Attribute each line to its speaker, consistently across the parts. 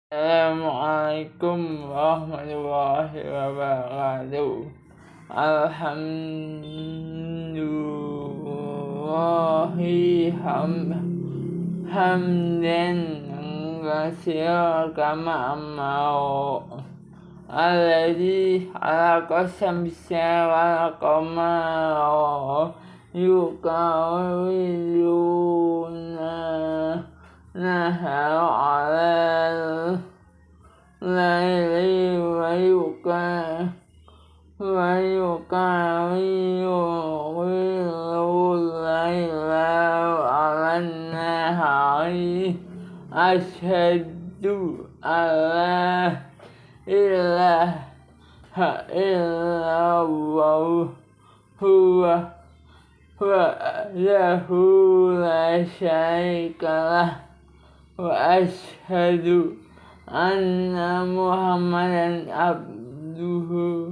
Speaker 1: Assalamualaikum warahmatullahi wabarakatuh. Alhamdulillahi hamdan katsiran kama amau alladzi khalaqa samsa wal qamara yukawwiruna nahara 'alal laili wa yuqawwirul laila 'alan nahari asyhadu alla ilaha illallah wahdahu la syarika lah wa asyhadu anna Muhammadan abduhu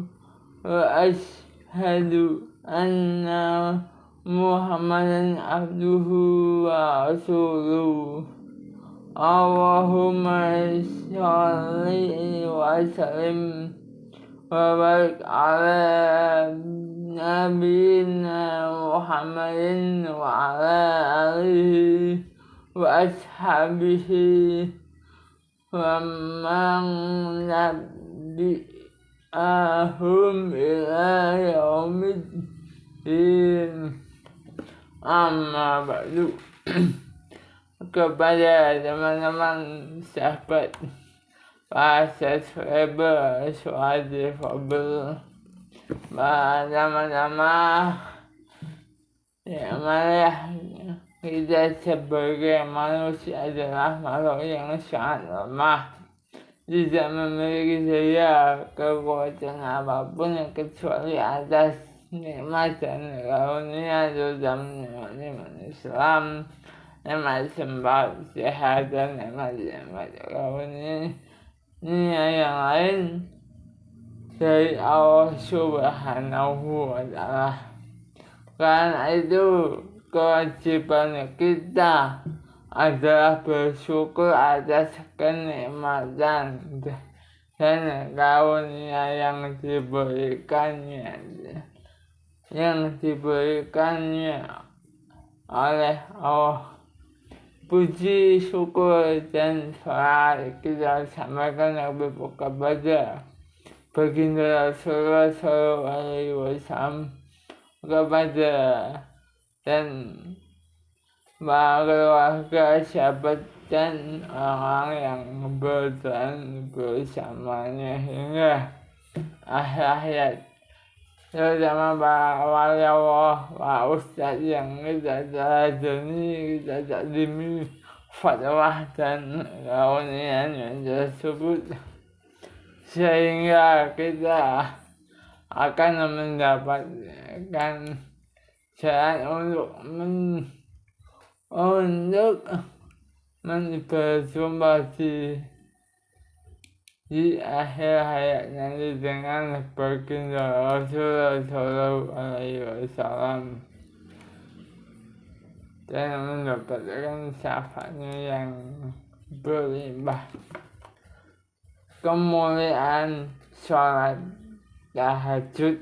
Speaker 1: wa asyhadu anna Muhammadan abduhu wa rasuluhu. Allahumma sholli wa sallim wa barik ala nabiyyina Muhammadin wa ala alihi wa ashabihi wa man tabi'ahum ila yaumiddin. Amma ba'du. Kepada teman-teman sahabat para subscriber Suadi Fabel, sama-sama yang mana kita sebagai manusia adalah makhluk yang sangat lemah, tidak memiliki daya kekuatan apapun kecuali atas nikmat dan karunia dalam nikmat Islam, nikmat sempat sehat dan nikmat karunia yang lain dari Allah Subhanahu wa Ta'ala. Karena itu kewajiban kita adalah bersyukur atas kenikmatan dan karunia yang diberikannya oleh Allah. Puji, syukur, dan salat kita sampaikan kepada baginda Rasulullah SAW, kepada dan keluarga, sahabat, dan orang yang berjalan bersamanya hingga akhir hayat, terutama para wali Allah, para ustadz yang kita teladani, kita takdimi fatwa dan karunia tersebut, sehingga kita akan mendapatkan jalan untuk berjumpa di akhir hayat nanti dengan baginda Rasulullah SAW dan mendapatkan syafaatnya yang berlimpah. Kemuliaan sholat tahajud.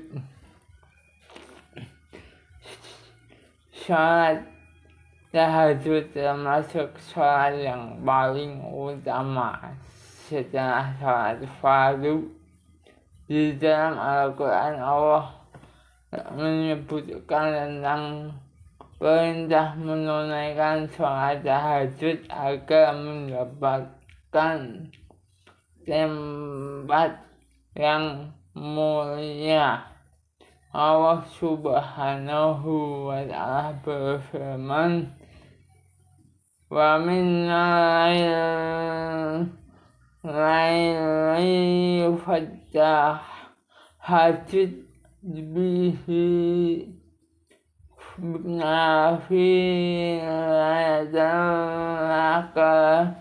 Speaker 1: Sholat tahajud termasuk sholat yang paling utama setelah sholat fardu. Di dalam Al-Quran Allah menyebutkan tentang perintah menunaikan sholat tahajud agar mendapatkan tempat yang mulia. Allah Subhanahu wa Ta'ala berfirman, wa min laili fatahajud bihi nafilatan laka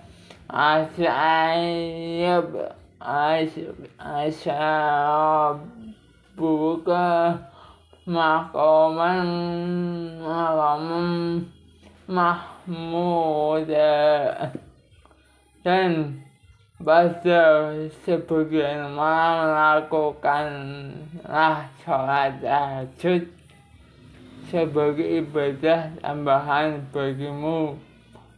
Speaker 1: buka maqaman mahmuda. Dan pada sebagian malam lakukanlah sholat tahajud sebagai ibadah tambahan bagimu.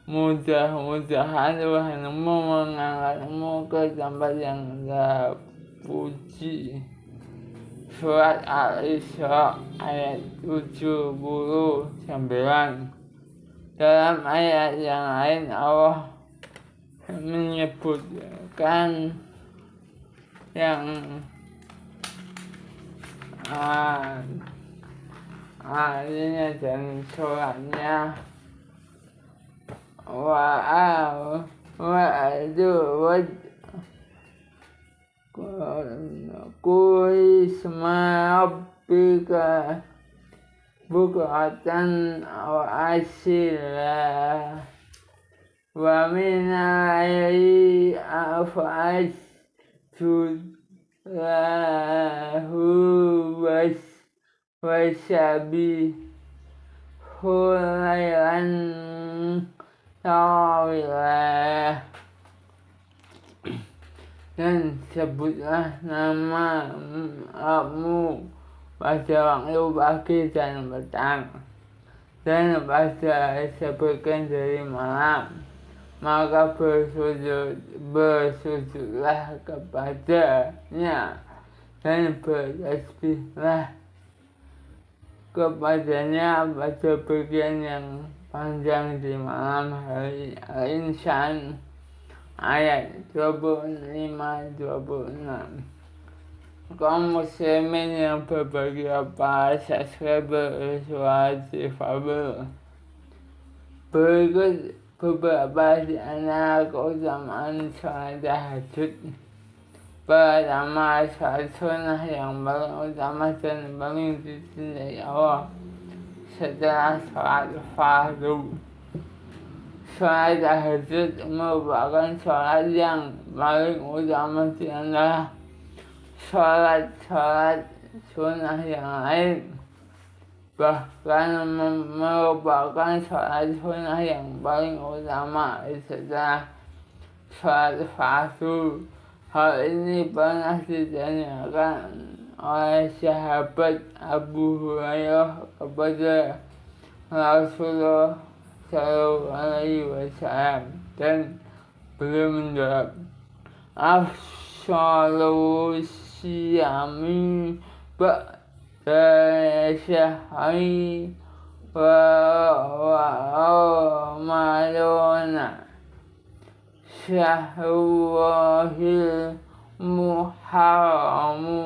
Speaker 1: Mudah-mudahan Tuhanmu mengangkatmu ke tempat yang terpuji. Surat Al-Isra ayat 79. Dalam ayat yang lain Allah menyebutkan yang artinya dan suratnya Kuisma Rabbika bukratan wa asila wa min al-layli fa'asjud lahu wasabbihu laylan tawilah. Dan sebutlah nama Rabbmu pada waktu pagi dan petang, dan pada sebagian dari malam, maka bersujudlah kepadanya dan bertasbihlah kepadanya pada bagian yang panjang di malam hari. Al-Insan ayat 25-26. Kaum muslimin yang berbahagia, para subscriber suara difabel. Berikut beberapa di antara keutamaan sholat tahajud. Pertama, sholat sunnah yang paling utama dan paling dicintai Allah setelah sholat fardu. Sholat tahajud merupakan sholat yang paling utama di antara sholat sunnah yang lain. Bahkan merupakan sholat sunnah yang paling utama setelah sholat fardu. Hal ini pernah ditanyakan oleh sahabat Abu Hurairah kepada Rasulullah Sallallahu Alaihi Wasallam, dan beliau menjawab, afshalu siyami ba'da syahri wa ramadana syahrullahil muharramu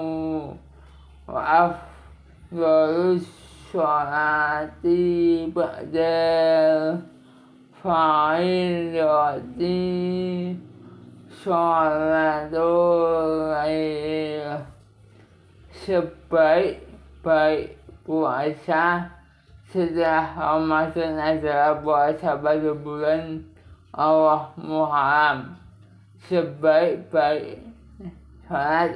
Speaker 1: wa afdalus sholati ba'dal fa'idati sholatul lail. Sebaik-baik puasa setelah Ramadan adalah puasa pada bulan Allah Muharram. Sebaik-baik sholat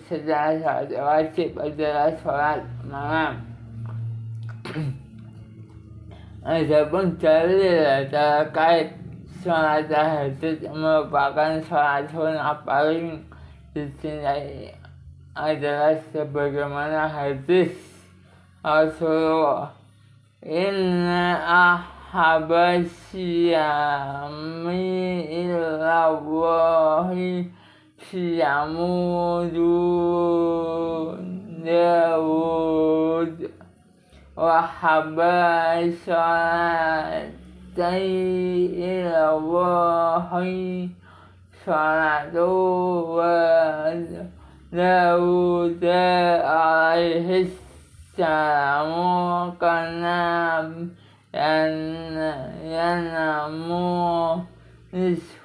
Speaker 1: setelah sholat wajib adalah sholat malam. Adapun dalil terkait sholat tahajud merupakan sholat sunnah paling dicintai adalah sebagaimana hadis Rasulullah, inna ahabasiyami illallahi siyamu Dawud wa habasalatai illallahi salatu wa Dawud alaihi salamu karena yanamu nisfalaili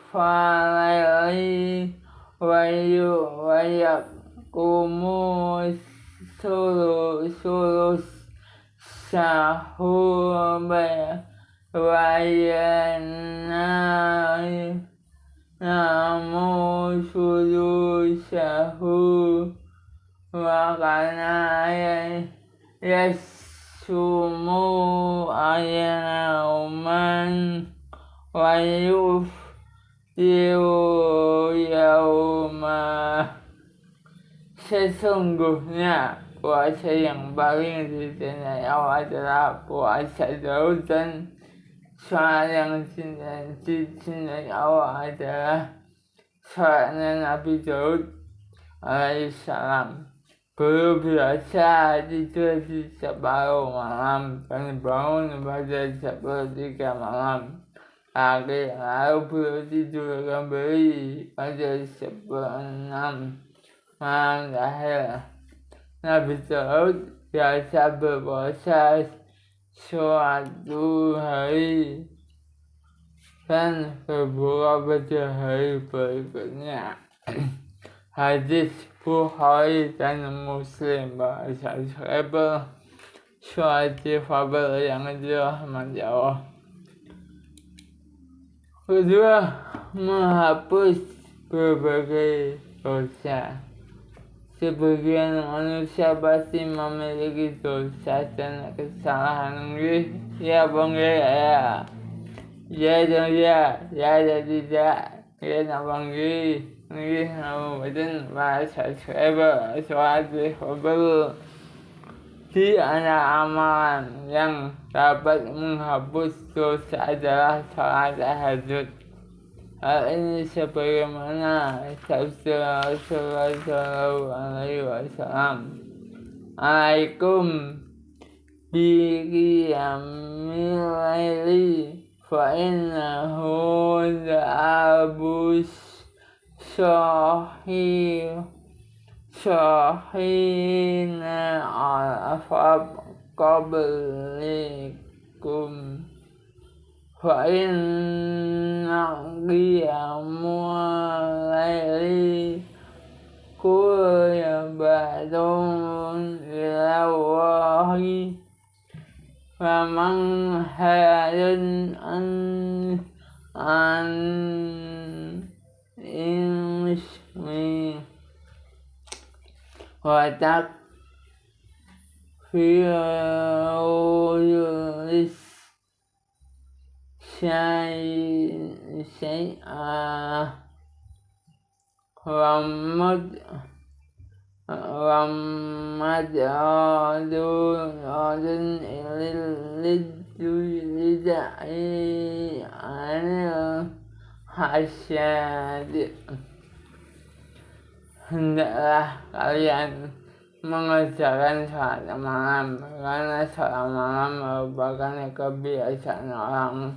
Speaker 1: wa yakumu sulus sahur wa yanamu sulusahu wa kana yasumu ayyaman wa yauma sesungguhnya puasa yang paling dicintai Allah adalah puasa Daud, sholat yang dicintai Allah adalah sholatnya Nabi Daud alaihissalam. Beliau biasa tidur di separuh malam dan bangun pada 1/3 malam. Lalu beliau tidur kembali pada 1/6 malam terakhir. Nabi Daud biasa berpuasa suatu hari dan berbuka pada hari berikutnya. Hadis Bukhari dan Muslim bahasa Sahaba suatu fabel yang dirahmati Allah. Kedua, menghapus berbagai dosa. Sebagian manusia pasti memiliki dosa dan kesalahan. Ya bang ya, ya dong ya dan tidak, ya bang ini Ramadan bahasa Sahaba suatu fabel. Di antara amalan yang dapat menghapus dosa adalah sholat tahajud. Hal ini sebagaimana sabda Rasulullah SAW, "Alaikum biqiyamil laili fa innahu da'abus Syahina al-afab qablikum fa inna qiyamul laili qurbatun ilallahi faman hadan an ismi watak fiulis syai'ah ramadun lidai anil hasyad. Hendaklah kalian mengerjakan sholat malam, karena sholat malam merupakan kebiasaan orang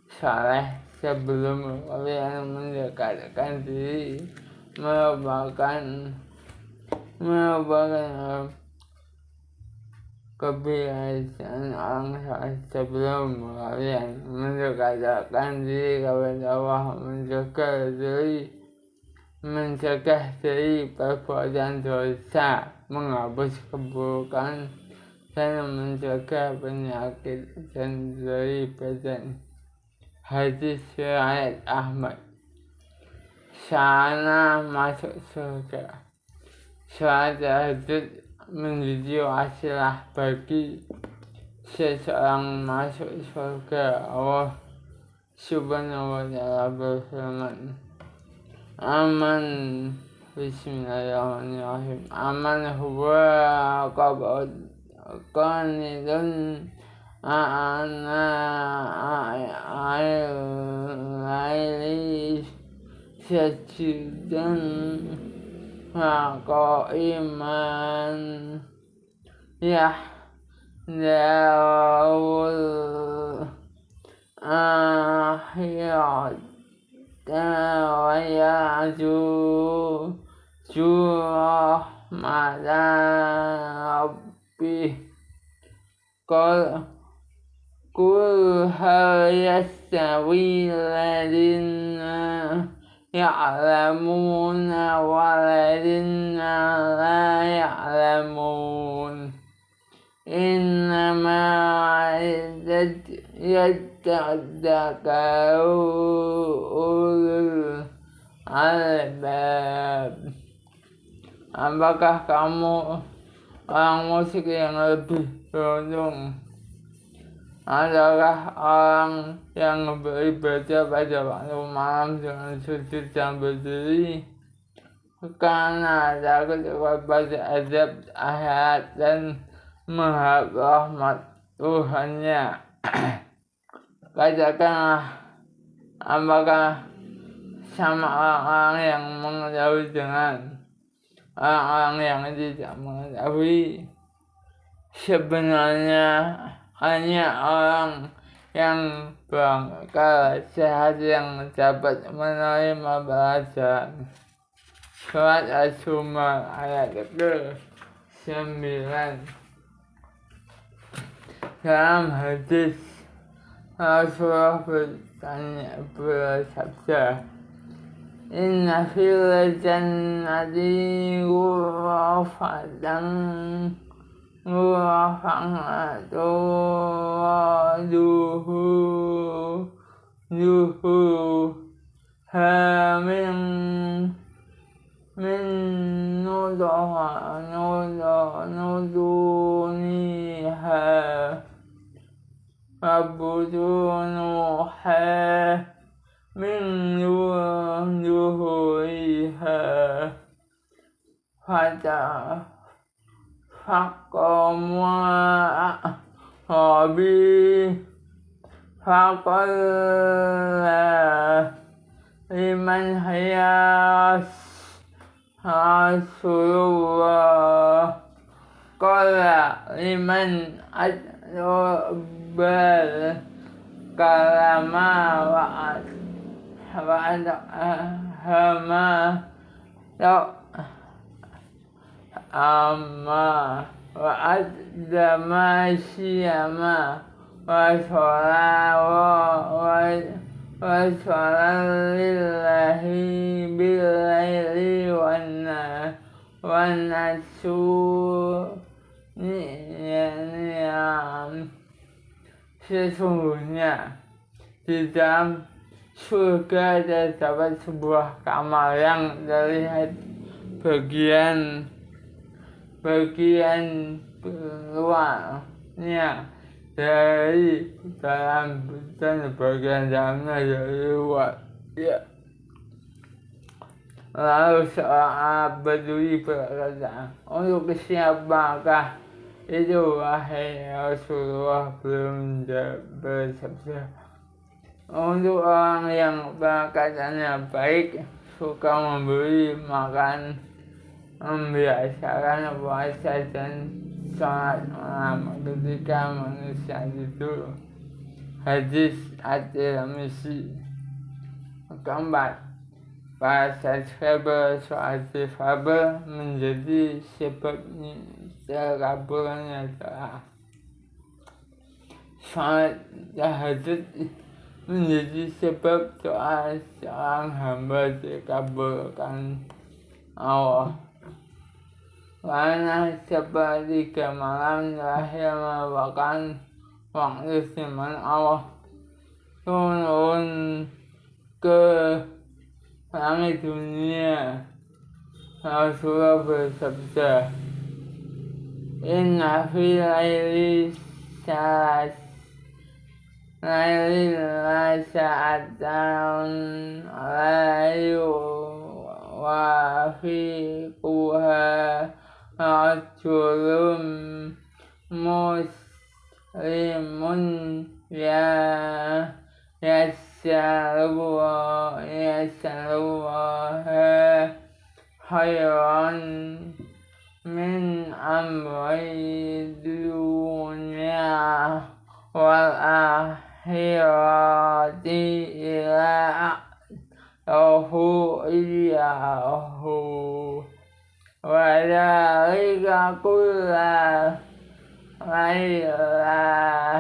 Speaker 1: saleh sebelum kalian mendekatkan diri, merupakan kebiasaan orang saleh sebelum kalian mendekatkan diri kepada Allah, mencegah dari perbuatan dosa, menghapus keburukan, dan mencegah penyakit dan dari badan. Hadis riwayat Ahmad. Sarana masuk surga. Sholat tahajud menjadi wasilah bagi seseorang masuk surga. Allah Subhanahu wa ta'ala berfirman, Aman Bismillahirrahmanirrahim. Aman huwa qanidun ana aili sajidan wa qa'iman yahdawul akhirat wa yarju rahmata rabbih. Qul hal yastawi alladhina ya'lamuna walladhina la ya'lamun. Innama yatadzakaru ulul albab. Apakah kamu orang musyrik yang lebih beruntung adalah orang yang beribadah pada waktu malam dengan sujud dan berdiri, karena takut kepada azab akhirat dan mengharap rahmat Tuhannya. Katakanlah, apakah sama orang-orang yang mengetahui dengan orang-orang yang tidak mengetahui? Sebenarnya hanya orang yang berakal sehat yang dapat menerima pelajaran. Surat Az-Zumar ayat ke-9. Dalam hadis Rasulullah bersabda, Inna fil jannati ghurafatan min nuduniha wabudunuha min zuhuriha faqala liman hayas Rasulullah qala liman adbal kalama wa'adama siyama wa lillahi billaili wan nasu sesungguhnya di dalam surga terdapat sebuah kamar yang terlihat bagian luarnya dari dalam dan bagian dalamnya dari luar. Ya. Lalu seorang Badui berkata, untuk siapakah itu wahai Rasulullah? Belum bersabda, untuk orang yang perkataannya baik, suka memberi makan, membiasakan puasa dan sholat malam ketika manusia tidur. Hadis At-Tirmizi. Keempat, bahasa Faber soal Faber menjadi sebab terkabulnya doa. Salat tahajud menjadi sebab doa seorang hamba dikabulkan Allah. Karena sepertiga malam terakhir merupakan waktu di mana Allah turun ke langit dunia. Rasulullah bersabda, Inna fi laili sa'atan alayu wa fi kuha rajulun muslimun yasaluha khairan min amri dunya wal akhirati ila iyahu wa dhalika kulla layla.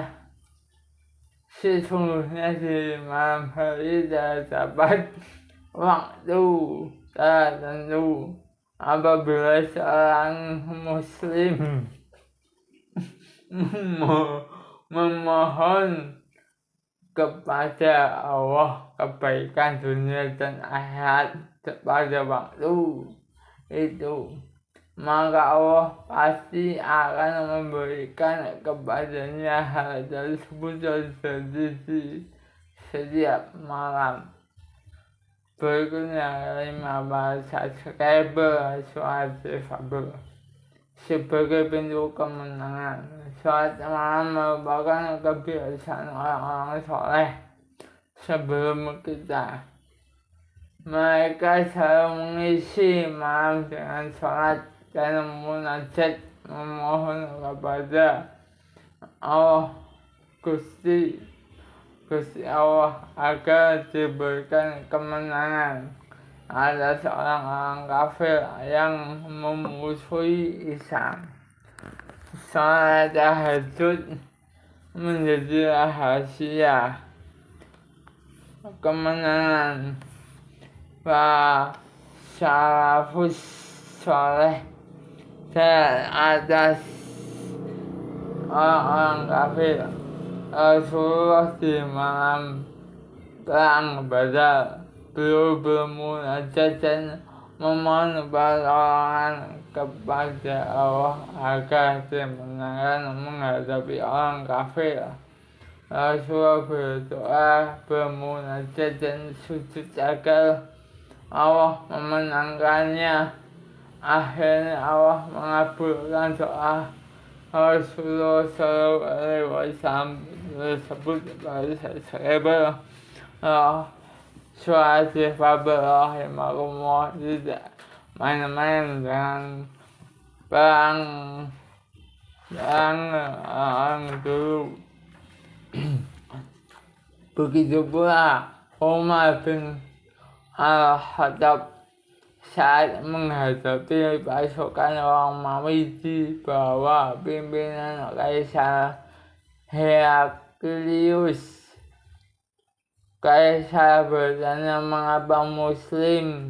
Speaker 1: Sesungguhnya di malam hari terdapat waktu tertentu apabila seorang muslim memohon kepada Allah kebaikan dunia dan akhirat pada waktu itu, maka Allah pasti akan memberikan kepadanya hal tersebut di setiap malam. Berikutnya 15 subscriber sholat difabel sebagai bentuk kemenangan. Sholat malam merupakan kebiasaan orang-orang soleh sebelum kita. Mereka selalu mengisi malam dengan sholat dan munajat, memohon kepada Allah Gusti Allah agar diberikan kemenangan atas orang-orang kafir yang memusuhi Islam. Sholat tahajud menjadi rahasia kemenangan para salafus soleh atas orang-orang kafir. Rasulullah di malam perang Badar, beliau bermunajat dan memohon pertolongan kepada Allah agar dimenangkan menghadapi orang kafir. Rasulullah berdoa, bermunajat dan sujud agar Allah memenangkannya. Akhirnya Allah mengabulkan doa Rasulullah SAW tersebut pada subscriber sholat difabel rahimahumullah, tidak main-main dengan perang dulu. Begitu pula Umar bin Al-Khattab saat menghadapi pasukan Romawi di bawah pimpinan Kaisar Heraklius. Kaisar bertanya mengapa orang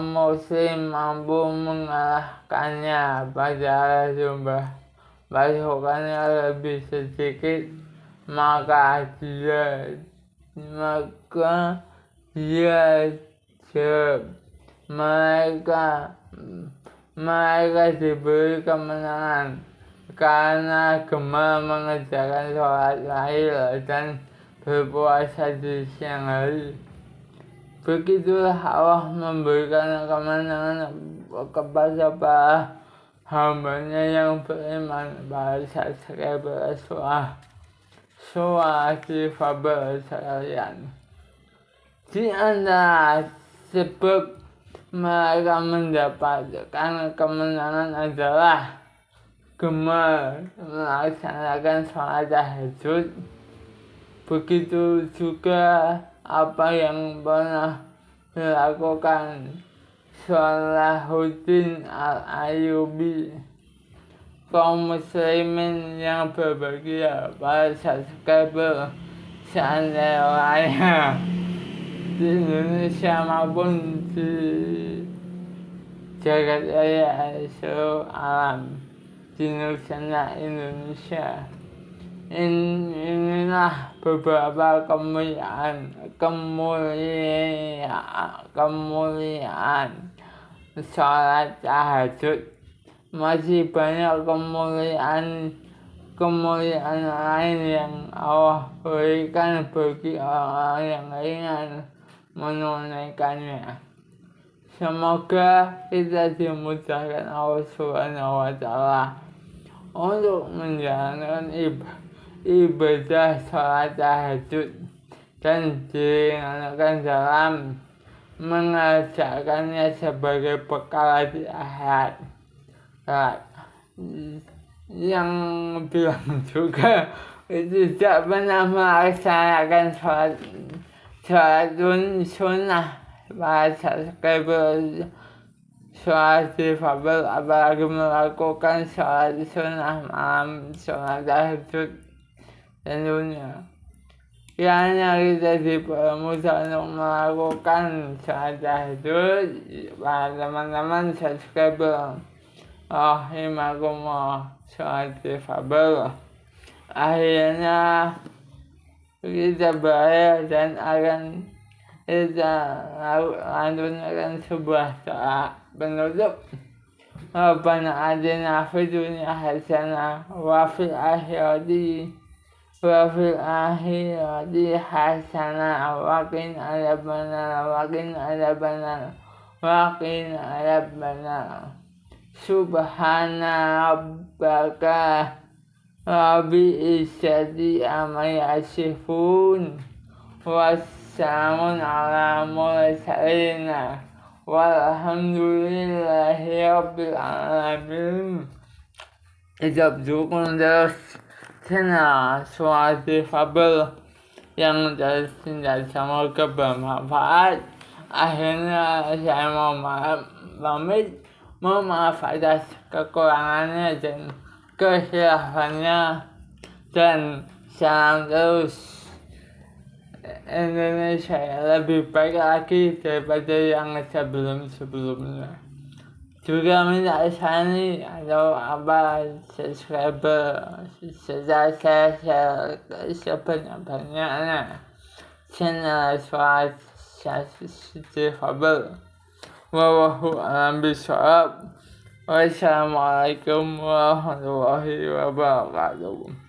Speaker 1: muslim mampu mengalahkannya padahal jumlah pasukannya lebih sedikit. Maka mereka diberi kemenangan karena gemar mengerjakan sholat lahir dan berpuasa di siang hari. Begitulah Allah memberikan kemenangan kepada para hambanya yang beriman. Pada subscriber sholat difabel sekalian. Di antara sebab mereka mendapatkan kemenangan adalah gemar melaksanakan sholat tahajud. Begitu juga apa yang pernah dilakukan Salahuddin Al-Ayyubi. Kaum muslimin yang berbahagia, para subscriber seandainya di Indonesia maupun di jagat raya seluruh alam, di Nusantara Indonesia. Inilah beberapa kemuliaan sholat tahajud. Masih banyak kemuliaan lain yang Allah berikan bagi orang yang ringan menunaikannya. Semoga kita dimudahkan Allah Subhanahu wa Ta'ala untuk menjalankan ibadah sholat tahajud dan diringankan dalam mengerjakannya sebagai bekal di akhirat. Yang bilang juga tidak pernah melaksanakan sholat sunnah pada subscriber sholat difabel, apalagi melakukan sholat sunnah malam, sholat tahajud tentunya. Kiranya kita dipermudah untuk melakukan sholat tahajud. Para teman-teman subscriber rahimakumullah, sholat difabel. Akhirnya kita berakhir dan akan Kita lantunkan sebuah doa penutup. Rabbana atina fid dunya hasanah wa fil akhirati hasanah wa qina adzabannar. Subhana rabbaka rabbil izzati amma yasifun. Wassalamun ala mursalin walhamdulillahi rabbil alamin. Tetap dukung terus channel Suara Difabel yang tersindak, semoga bermanfaat. Akhirnya saya mau pamit, maaf atas kekurangannya dan kesilafannya, dan salam terus. Indonesia lebih baik lagi daripada yang sebelum-sebelumnya. Juga minta sani atau apa subscriber sudah saya share sebanyak-banyaknya channel Suara Difabel. Wallahu a'lam bishawab. Wassalamualaikum warahmatullahi wabarakatuh.